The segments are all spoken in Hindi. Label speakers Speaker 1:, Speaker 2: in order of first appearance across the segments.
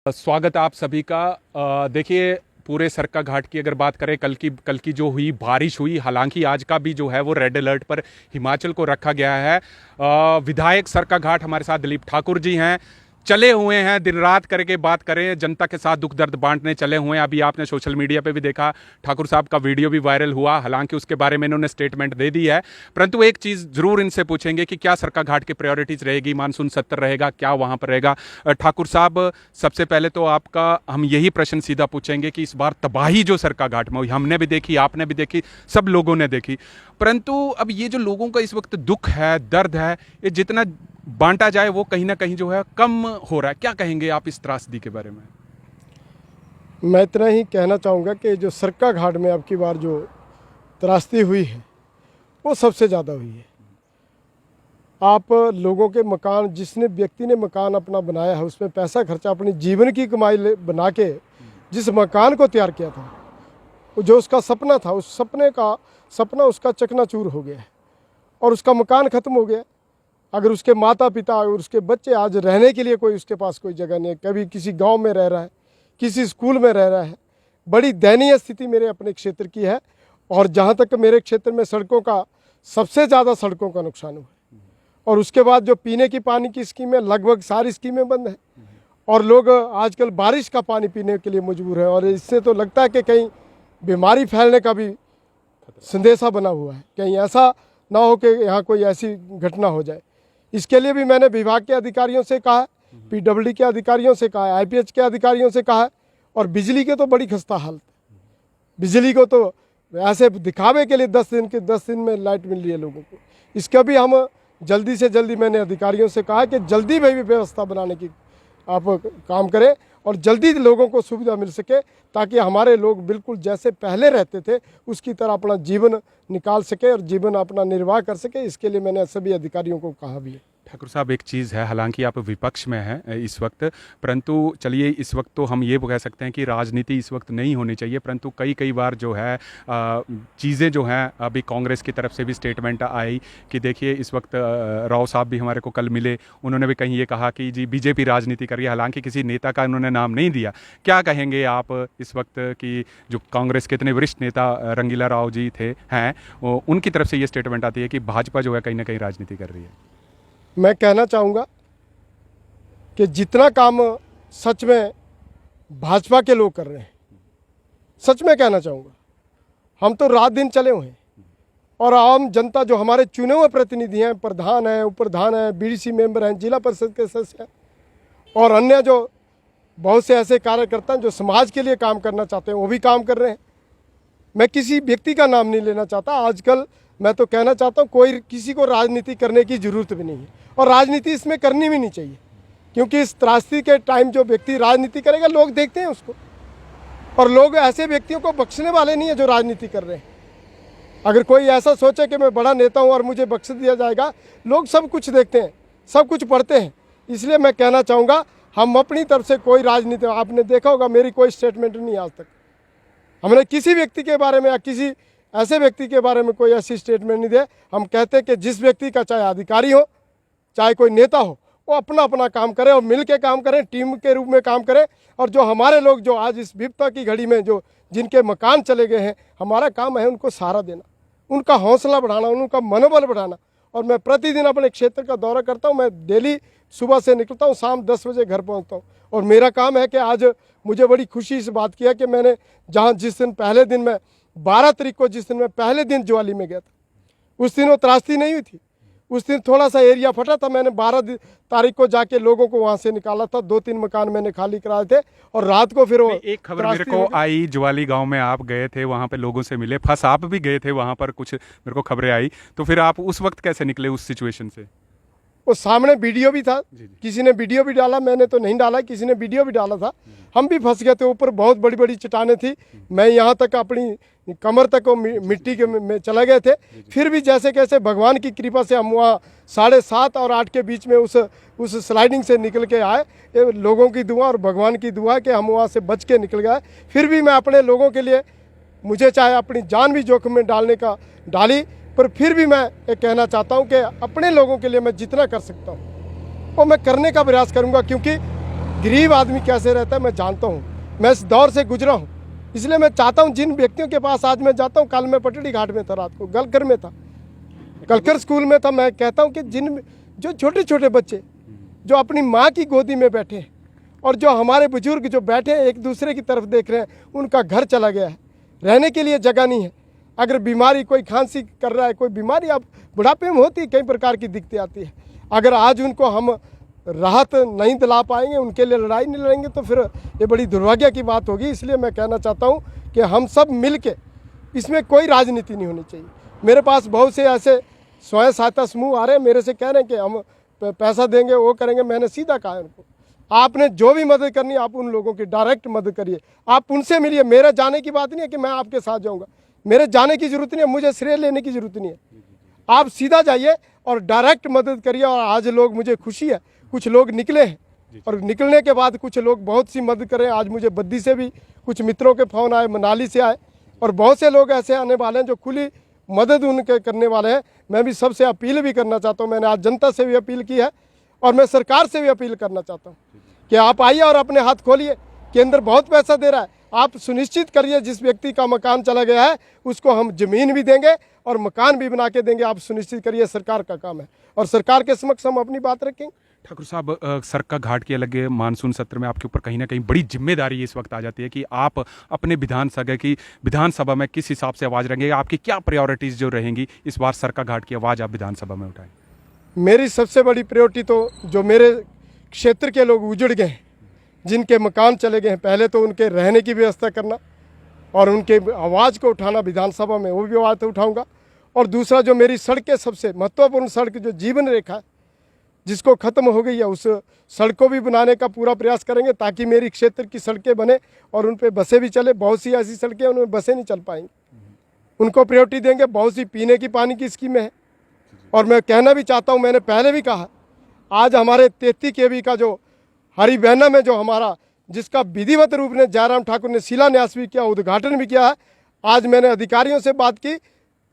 Speaker 1: स्वागत आप सभी का। देखिए, पूरे सरका घाट की अगर बात करें, कल की जो हुई बारिश हुई, हालांकि आज का भी जो है वो रेड अलर्ट पर हिमाचल को रखा गया है। विधायक सरका घाट हमारे साथ दिलीप ठाकुर जी हैं, चले हुए हैं दिन रात करके बात करें, जनता के साथ दुख दर्द बांटने चले हुए हैं। अभी आपने सोशल मीडिया पे भी देखा, ठाकुर साहब का वीडियो भी वायरल हुआ, हालांकि उसके बारे में इन्होंने स्टेटमेंट दे दी है। परंतु एक चीज़ जरूर इनसे पूछेंगे कि क्या सरका घाट की प्रायोरिटीज रहेगी, मानसून सत्र रहेगा, क्या वहां पर रहेगा। ठाकुर साहब, सबसे पहले तो आपका हम यही प्रश्न सीधा पूछेंगे कि इस बार तबाही जो सरका घाट में हुई, हमने भी देखी, आपने भी देखी, सब लोगों ने देखी, परंतु अब ये जो लोगों का इस वक्त दुख है, दर्द है, ये जितना बांटा जाए वो कहीं ना कहीं जो है कम हो रहा है। क्या कहेंगे आप इस त्रासदी के बारे में?
Speaker 2: मैं इतना ही कहना चाहूँगा कि जो सरका घाट में अब की बार जो त्रासदी हुई है वो सबसे ज़्यादा हुई है। आप लोगों के मकान, जिसने व्यक्ति ने मकान अपना बनाया है, उसमें पैसा खर्चा, अपनी जीवन की कमाई बना के जिस मकान को तैयार किया था, जो उसका सपना था, उस सपना उसका चकनाचूर हो गया है और उसका मकान ख़त्म हो गया। अगर उसके माता पिता और उसके बच्चे आज रहने के लिए उसके पास कोई जगह नहीं है, कभी किसी गांव में रह रहा है, किसी स्कूल में रह रहा है, बड़ी दयनीय स्थिति मेरे अपने क्षेत्र की है। और जहां तक मेरे क्षेत्र में सड़कों का सबसे ज़्यादा सड़कों का नुकसान हुआ है। और उसके बाद जो पीने की पानी की स्कीमें, लगभग सारी स्कीमें बंद हैं और लोग आजकल बारिश का पानी पीने के लिए मजबूर है। और इससे तो लगता है कि कहीं बीमारी फैलने का भी संदेशा बना हुआ है, कहीं ऐसा ना हो कि यहाँ कोई ऐसी घटना हो जाए। इसके लिए भी मैंने विभाग के अधिकारियों से कहा है, पीडब्ल्यूडी के अधिकारियों से कहा है, आईपीएच के अधिकारियों से कहा है। और बिजली के तो बड़ी खस्ता हालत है। बिजली को तो ऐसे दिखावे के लिए 10 दिन में लाइट मिल रही है लोगों को। इसका भी हम जल्दी से जल्दी, मैंने अधिकारियों से कहा कि जल्दी में भी व्यवस्था बनाने की आप काम करें और जल्दी लोगों को सुविधा मिल सके, ताकि हमारे लोग बिल्कुल जैसे पहले रहते थे उसकी तरह अपना जीवन निकाल सके और जीवन अपना निर्वाह कर सके। इसके लिए मैंने सभी अधिकारियों को कहा भी है।
Speaker 1: ठाकुर साहब, एक चीज़ है, हालांकि आप विपक्ष में हैं इस वक्त, परंतु चलिए इस वक्त तो हम ये कह सकते हैं कि राजनीति इस वक्त नहीं होनी चाहिए, परंतु कई बार जो है चीज़ें जो हैं, अभी कांग्रेस की तरफ से भी स्टेटमेंट आई कि देखिए इस वक्त राव साहब भी हमारे को कल मिले, उन्होंने भी कहीं ये कहा कि जी बीजेपी राजनीति कर रही है, हालांकि किसी नेता का उन्होंने नाम नहीं दिया। क्या कहेंगे आप इस वक्त कि जो कांग्रेस के इतने वरिष्ठ नेता रंगीला राव जी हैं, उनकी तरफ से ये स्टेटमेंट आती है कि भाजपा जो है कहीं ना कहीं राजनीति कर रही है?
Speaker 2: मैं कहना चाहूँगा कि जितना काम सच में भाजपा के लोग कर रहे हैं, सच में कहना चाहूँगा, हम तो रात दिन चले हुए हैं। और आम जनता जो हमारे चुने हुए प्रतिनिधि हैं, प्रधान हैं, उप प्रधान हैं, बीडीसी मेंबर हैं, जिला परिषद के सदस्य हैं और अन्य जो बहुत से ऐसे कार्यकर्ता हैं जो समाज के लिए काम करना चाहते हैं, वो भी काम कर रहे हैं। मैं किसी व्यक्ति का नाम नहीं लेना चाहता। आजकल मैं तो कहना चाहता हूँ कोई किसी को राजनीति करने की ज़रूरत भी नहीं है और राजनीति इसमें करनी भी नहीं चाहिए, क्योंकि इस त्रासदी के टाइम जो व्यक्ति राजनीति करेगा, लोग देखते हैं उसको। और लोग ऐसे व्यक्तियों को बख्शने वाले नहीं है जो राजनीति कर रहे हैं। अगर कोई ऐसा सोचे कि मैं बड़ा नेता हूँ और मुझे बख्श दिया जाएगा, लोग सब कुछ देखते हैं, सब कुछ पढ़ते हैं। इसलिए मैं कहना चाहूँगा, हम अपनी तरफ से कोई राजनीति, आपने देखा होगा मेरी कोई स्टेटमेंट नहीं आज तक, हमने किसी व्यक्ति के बारे में या किसी ऐसे व्यक्ति के बारे में कोई ऐसी स्टेटमेंट नहीं दिया। हम कहते हैं कि जिस व्यक्ति का चाहे अधिकारी हो, चाहे कोई नेता हो, वो अपना अपना काम करे और मिल के काम करें, टीम के रूप में काम करें। और जो हमारे लोग जो आज इस विपदा की घड़ी में जो जिनके मकान चले गए हैं, हमारा काम है उनको सहारा देना, उनका हौसला बढ़ाना, उनका मनोबल बढ़ाना। और मैं प्रतिदिन अपने क्षेत्र का दौरा करता हूँ। मैं डेली सुबह से निकलता हूँ, शाम 10 बजे घर पहुँचता हूँ। और मेरा काम है कि आज मुझे बड़ी खुशी इस बात की है कि मैंने जहाँ जिस दिन पहले दिन में 12 तारीख को, जिस दिन मैं पहले दिन ज्वाली में गया था, उस दिन वो त्रासदी नहीं हुई थी। उस दिन थोड़ा सा एरिया फटा था। मैंने 12 तारीख को जाके लोगों को वहाँ से निकाला था। 2-3 मकान मैंने खाली कराए थे और रात को फिर वो
Speaker 1: एक खबर मेरे को आई, ज्वाली गांव में आप गए थे, वहाँ पे लोगों से मिले, फंस आप भी गए थे वहाँ पर, कुछ मेरे को खबरें आई। तो फिर आप उस वक्त कैसे निकले उस सिचुएशन से?
Speaker 2: वो सामने वीडियो भी था, किसी ने वीडियो भी डाला, मैंने तो नहीं डाला, किसी ने वीडियो भी डाला था। हम भी फंस गए थे, ऊपर बहुत बड़ी बड़ी चट्टानें थी, मैं यहाँ तक अपनी कमर तक वो मिट्टी के में चले गए थे। फिर भी जैसे कैसे भगवान की कृपा से हम वहाँ 7:30 और 8 के बीच में उस स्लाइडिंग से निकल के आए। ये लोगों की दुआ और भगवान की दुआ कि हम वहाँ से बच के निकल गए। फिर भी मैं अपने लोगों के लिए, मुझे चाहे अपनी जान भी जोखिम में डाली, पर फिर भी मैं ये कहना चाहता हूँ कि अपने लोगों के लिए मैं जितना कर सकता हूँ वो मैं करने का प्रयास करूँगा। क्योंकि गरीब आदमी कैसे रहता है मैं जानता हूँ, मैं इस दौर से गुजरा हूँ। इसलिए मैं चाहता हूँ जिन व्यक्तियों के पास आज मैं जाता हूँ, कल मैं पटड़ी घाट में था, रात को गलकर में था, कलकर स्कूल में था, मैं कहता हूँ कि जो छोटे छोटे बच्चे जो अपनी माँ की गोदी में बैठे हैं और जो हमारे बुजुर्ग जो बैठे हैं एक दूसरे की तरफ देख रहे हैं, उनका घर चला गया है, रहने के लिए जगह नहीं है। अगर बीमारी कोई खांसी कर रहा है, कोई बीमारी अब बुढ़ापे में होती है, कई प्रकार की दिक्कतें आती है, अगर आज उनको हम राहत नहीं दिला पाएंगे, उनके लिए लड़ाई नहीं लड़ेंगे तो फिर ये बड़ी दुर्भाग्य की बात होगी। इसलिए मैं कहना चाहता हूँ कि हम सब मिल के, इसमें कोई राजनीति नहीं होनी चाहिए। मेरे पास बहुत से ऐसे स्वयं सहायता समूह आ रहे हैं, मेरे से कह रहे हैं कि हम पैसा देंगे, वो करेंगे। मैंने सीधा कहा उनको, आपने जो भी मदद करनी है आप उन लोगों की डायरेक्ट मदद करिए, आप उनसे मिलिए। मेरे जाने की बात नहीं है कि मैं आपके साथ जाऊँगा, मेरे जाने की जरूरत नहीं है, मुझे श्रेय लेने की जरूरत नहीं है। आप सीधा जाइए और डायरेक्ट मदद करिए। और आज लोग, मुझे खुशी है, कुछ लोग निकले हैं और निकलने के बाद कुछ लोग बहुत सी मदद करें। आज मुझे बद्दी से भी कुछ मित्रों के फ़ोन आए, मनाली से आए, और बहुत से लोग ऐसे आने वाले हैं जो खुली मदद उनके करने वाले हैं। मैं भी सबसे अपील भी करना चाहता हूँ, मैंने आज जनता से भी अपील की है और मैं सरकार से भी अपील करना चाहता हूँ कि आप आइए और अपने हाथ खोलिए। केंद्र बहुत पैसा दे रहा है, आप सुनिश्चित करिए जिस व्यक्ति का मकान चला गया है उसको हम ज़मीन भी देंगे और मकान भी बना के देंगे। आप सुनिश्चित करिए, सरकार का काम है और सरकार के समक्ष हम अपनी बात रखेंगे।
Speaker 1: ठाकुर साहब, सरका घाट के लगे मानसून सत्र में आपके ऊपर कहीं ना कहीं बड़ी जिम्मेदारी इस वक्त आ जाती है कि आप अपने विधानसभा में किस हिसाब से आवाज़ रखेंगे, आपकी क्या प्रायोरिटीज़ जो रहेंगी इस बार सरका घाट की आवाज़ आप विधानसभा में उठाएं?
Speaker 2: मेरी सबसे बड़ी प्रायोरिटी तो जो मेरे क्षेत्र के लोग उजड़ गए हैं, जिनके मकान चले गए हैं, पहले तो उनके रहने की व्यवस्था करना और उनके आवाज़ को उठाना विधानसभा में, वो भी आवाज़ तो उठाऊंगा। और दूसरा जो मेरी सड़कें, सबसे महत्वपूर्ण सड़क जो जीवन रेखा है जिसको ख़त्म हो गई है, उस सड़क को भी बनाने का पूरा प्रयास करेंगे ताकि मेरी क्षेत्र की सड़कें बने और उन पर बसें भी चले। बहुत सी ऐसी सड़कें हैं उनमें बसें नहीं चल पाएंगी, उनको प्रायोरिटी देंगे। बहुत सी पीने की पानी की स्कीमें हैं। और मैं कहना भी चाहता हूँ, मैंने पहले भी कहा, आज हमारे 33 kV का जो हरिबहना में जो हमारा, जिसका विधिवत रूप में जयराम ठाकुर ने शिलान्यास भी किया, उद्घाटन भी किया है, आज मैंने अधिकारियों से बात की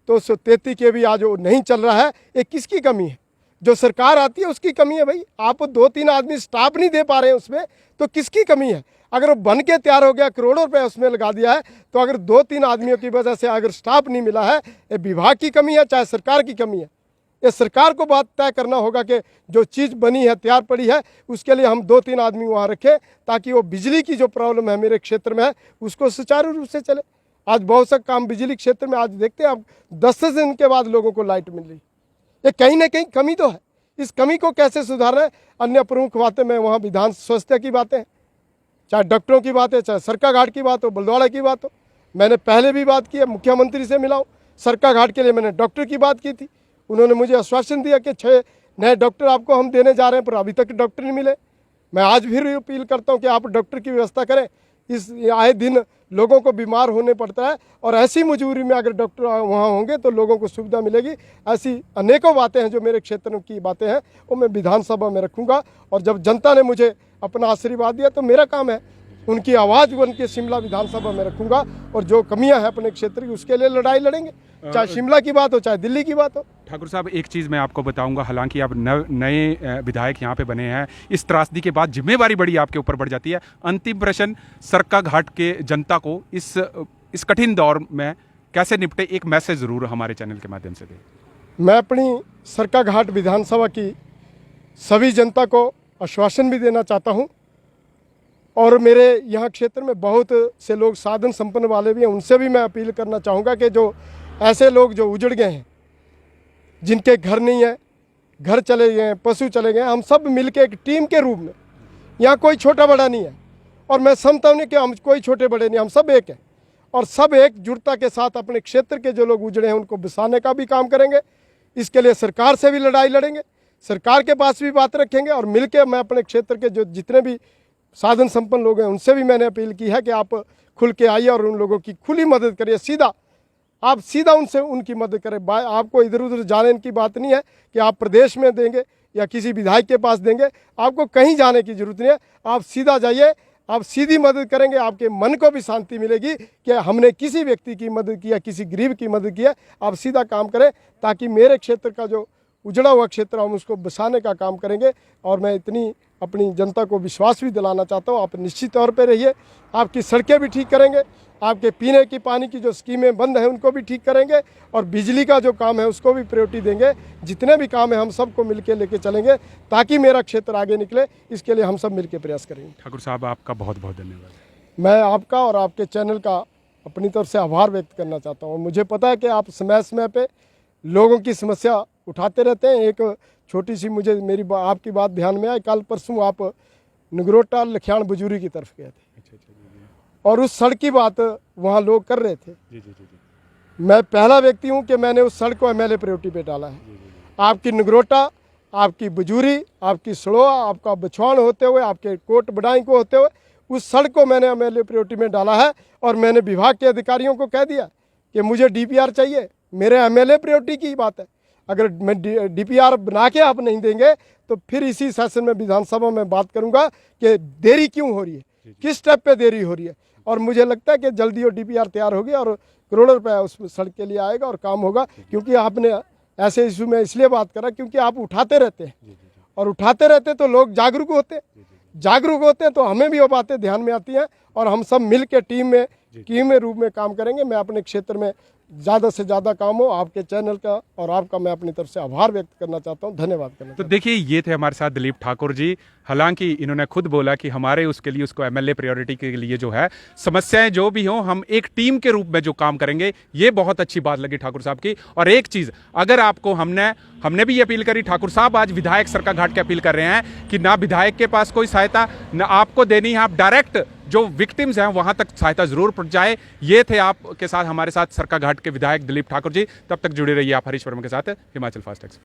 Speaker 2: तो 33 kV आज वो नहीं चल रहा है। ये किसकी कमी है? जो सरकार आती है उसकी कमी है भाई। आप 2-3 आदमी स्टाफ नहीं दे पा रहे हैं उसमें, तो किसकी कमी है? अगर वो बन के तैयार हो गया, करोड़ों रुपए उसमें लगा दिया है, तो अगर 2-3 आदमियों की वजह से अगर स्टाफ नहीं मिला है, ये विभाग की कमी है चाहे सरकार की कमी है? ये सरकार को बात तय करना होगा कि जो चीज़ बनी है, तैयार पड़ी है, उसके लिए हम 2-3 आदमी वहाँ रखें ताकि वो बिजली की जो प्रॉब्लम है मेरे क्षेत्र में है उसको सुचारू रूप से चले। आज बहुत सा काम बिजली क्षेत्र में आज देखते हैं, अब 10 दिन के बाद लोगों को लाइट मिल रही। ये कहीं ना कहीं कमी तो है, इस कमी को कैसे सुधारना है? अन्य प्रमुख बातें मैं वहाँ विधान स्वास्थ्य की बातें हैं, चाहे डॉक्टरों की बात है, चाहे सरका घाट की बात हो, बलद्वाड़ा की बात हो। मैंने पहले भी बात की है, मुख्यमंत्री से मिला हूँ। सरका घाट के लिए मैंने डॉक्टर की बात की थी, उन्होंने मुझे आश्वासन दिया कि 6 नए डॉक्टर आपको हम देने जा रहे हैं, पर अभी तक डॉक्टर नहीं मिले। मैं आज भी अपील करता हूं कि आप डॉक्टर की व्यवस्था करें। इस आए दिन लोगों को बीमार होने पड़ता है और ऐसी मजबूरी में अगर डॉक्टर वहाँ होंगे तो लोगों को सुविधा मिलेगी। ऐसी अनेकों बातें हैं जो मेरे क्षेत्र की बातें हैं, वो मैं विधानसभा में रखूँगा। और जब जनता ने मुझे अपना आशीर्वाद दिया तो मेरा काम है उनकी आवाज़ बन के शिमला विधानसभा में रखूँगा और जो कमियां हैं अपने क्षेत्र की उसके लिए लड़ाई लड़ेंगे, चाहे शिमला की बात हो चाहे दिल्ली की बात हो।
Speaker 1: ठाकुर साहब, एक चीज़ मैं आपको बताऊंगा, हालांकि आप नए विधायक यहाँ पे बने हैं, इस त्रासदी के बाद जिम्मेवारी बड़ी आपके ऊपर बढ़ जाती है। अंतिम प्रश्न, सरका घाट के जनता को इस कठिन दौर में कैसे निपटे, एक मैसेज ज़रूर हमारे चैनल के माध्यम से दें।
Speaker 2: मैं अपनी सरका घाट विधानसभा की सभी जनता को आश्वासन भी देना चाहता हूँ और मेरे यहाँ क्षेत्र में बहुत से लोग साधन संपन्न वाले भी हैं, उनसे भी मैं अपील करना चाहूँगा कि जो ऐसे लोग जो उजड़ गए हैं, जिनके घर नहीं है, घर चले गए हैं, पशु चले गए हैं, हम सब मिलके एक टीम के रूप में, यहाँ कोई छोटा बड़ा नहीं है और मैं समझता हूँ कि हम कोई छोटे बड़े नहीं, हम सब एक हैं और सब एकजुटता के साथ अपने क्षेत्र के जो लोग उजड़े हैं उनको बसाने का भी काम करेंगे। इसके लिए सरकार से भी लड़ाई लड़ेंगे, सरकार के पास भी बात रखेंगे और मिलकर मैं अपने क्षेत्र के जो जितने भी साधन संपन्न लोग हैं उनसे भी मैंने अपील की है कि आप खुल के आइए और उन लोगों की खुली मदद करिए। आप सीधा उनसे उनकी मदद करें। आपको इधर उधर जाने की बात नहीं है कि आप प्रदेश में देंगे या किसी विधायक के पास देंगे, आपको कहीं जाने की जरूरत नहीं है। आप सीधा जाइए, आप सीधी मदद करेंगे, आपके मन को भी शांति मिलेगी कि हमने किसी व्यक्ति की मदद की या किसी गरीब की मदद की है। आप सीधा काम करें ताकि मेरे क्षेत्र का जो उजड़ा हुआ क्षेत्र हम उसको बसाने का काम करेंगे और मैं इतनी अपनी जनता को विश्वास भी दिलाना चाहता हूँ, आप निश्चित तौर पे रहिए। आपकी सड़कें भी ठीक करेंगे, आपके पीने की पानी की जो स्कीमें बंद हैं उनको भी ठीक करेंगे, और बिजली का जो काम है उसको भी प्रायोरिटी देंगे। जितने भी काम है हम सबको मिलके लेके चलेंगे ताकि मेरा क्षेत्र आगे निकले, इसके लिए हम सब मिलके प्रयास करेंगे।
Speaker 1: ठाकुर साहब, आपका बहुत बहुत धन्यवाद।
Speaker 2: मैं आपका और आपके चैनल का अपनी तरफ से आभार व्यक्त करना चाहता हूँ। मुझे पता है कि आप समय समय पे लोगों की समस्या उठाते रहते हैं। एक छोटी सी मुझे आपकी बात ध्यान में आई, कल परसों आप नगरोटा लखियाण बजूरी की तरफ गए थे और उस सड़क की बात वहाँ लोग कर रहे थे। मैं पहला व्यक्ति हूँ कि मैंने उस सड़क को एमएलए प्रायोरिटी पे डाला है। आपकी नगरोटा, आपकी बजूरी, आपकी सड़ोआ, आपका बछवान होते हुए, आपके कोट बडाई को होते हुए उस सड़क को मैंने एमएलए प्रायोरिटी में डाला है। और मैंने विभाग के अधिकारियों को कह दिया कि मुझे डीपीआर चाहिए। मेरे एमएलए प्रायोरिटी की बात है, अगर मैं डीपीआर बना के आप नहीं देंगे तो फिर इसी सेशन में विधानसभा में बात करूंगा कि देरी क्यों हो रही है, किस स्टेप पे देरी हो रही है। और मुझे लगता है कि जल्दी वो डीपीआर तैयार होगी और करोड़ों रुपए उस सड़क के लिए आएगा और काम होगा। क्योंकि आपने ऐसे इशू में इसलिए बात करा क्योंकि आप उठाते रहते हैं, और उठाते रहते तो लोग जागरूक होते हैं तो हमें भी वो बातें ध्यान में आती हैं, और हम सब मिल के टीम में रूप में काम करेंगे। मैं अपने क्षेत्र में ज़्यादा से ज़्यादा काम हो, आपके चैनल का और आपका मैं अपनी तरफ से आभार व्यक्त करना चाहता हूं, धन्यवाद करना
Speaker 1: तो देखिए, ये थे हमारे साथ दिलीप ठाकुर जी। हालांकि इन्होंने खुद बोला कि हमारे उसके लिए उसको एमएलए प्रायोरिटी के लिए जो है समस्याएं जो भी हों हम एक टीम के रूप में जो काम करेंगे, ये बहुत अच्छी बात लगी ठाकुर साहब की। और एक चीज़, अगर आपको हमने भी ये अपील करी, ठाकुर साहब आज विधायक सरकाघाट की अपील कर रहे हैं कि ना विधायक के पास कोई सहायता ना आपको देनी है, आप डायरेक्ट जो विक्टिम्स हैं वहां तक सहायता जरूर पहुंच जाए। ये थे आपके साथ हमारे साथ सरकाघाट के विधायक दिलीप ठाकुर जी। तब तक जुड़े रहिए आप हरीश वर्मा के साथ, हिमाचल फास्ट एक्स।